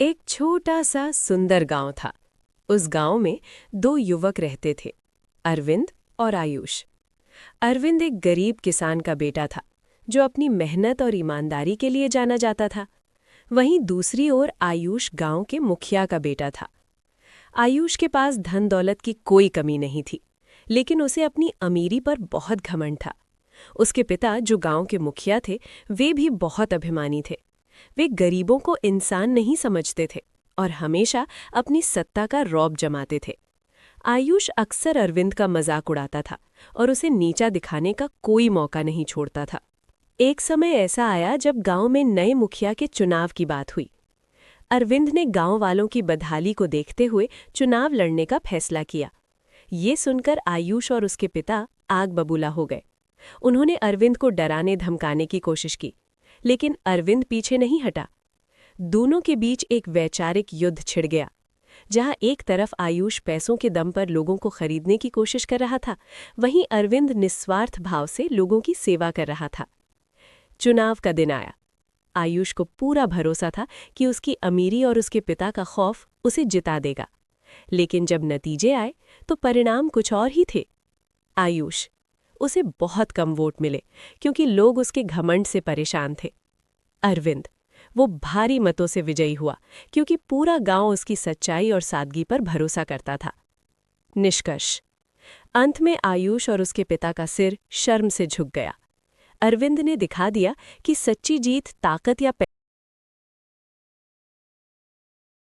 एक छोटा सा सुंदर गांव था। उस गांव में दो युवक रहते थे, अरविंद और आयुष। अरविंद एक गरीब किसान का बेटा था, जो अपनी मेहनत और ईमानदारी के लिए जाना जाता था। वहीं दूसरी ओर आयुष गांव के मुखिया का बेटा था। आयुष के पास धन दौलत की कोई कमी नहीं थी, लेकिन उसे अपनी अमीरी पर बहुत घमंड था। उसके पिता, जो गांव के मुखिया थे, वे भी बहुत अभिमानी थे। वे गरीबों को इंसान नहीं समझते थे और हमेशा अपनी सत्ता का रौब जमाते थे। आयुष अक्सर अरविंद का मजाक उड़ाता था और उसे नीचा दिखाने का कोई मौका नहीं छोड़ता था। एक समय ऐसा आया जब गांव में नए मुखिया के चुनाव की बात हुई। अरविंद ने गांव वालों की बदहाली को देखते हुए चुनाव लड़ने का फैसला किया। ये सुनकर आयुष और उसके पिता आग बबूला हो गए। उन्होंने अरविंद को डराने धमकाने की कोशिश की, लेकिन अरविंद पीछे नहीं हटा। दोनों के बीच एक वैचारिक युद्ध छिड़ गया, जहां एक तरफ आयुष पैसों के दम पर लोगों को खरीदने की कोशिश कर रहा था, वहीं अरविंद निस्वार्थ भाव से लोगों की सेवा कर रहा था। चुनाव का दिन आया। आयुष को पूरा भरोसा था कि उसकी अमीरी और उसके पिता का खौफ उसे जिता देगा, लेकिन जब नतीजे आए तो परिणाम कुछ और ही थे। आयुष, उसे बहुत कम वोट मिले, क्योंकि लोग उसके घमंड से परेशान थे। अरविंद, वो भारी मतों से विजयी हुआ, क्योंकि पूरा गांव उसकी सच्चाई और सादगी पर भरोसा करता था। निष्कर्ष, अंत में आयुष और उसके पिता का सिर शर्म से झुक गया। अरविंद ने दिखा दिया कि सच्ची जीत ताकत या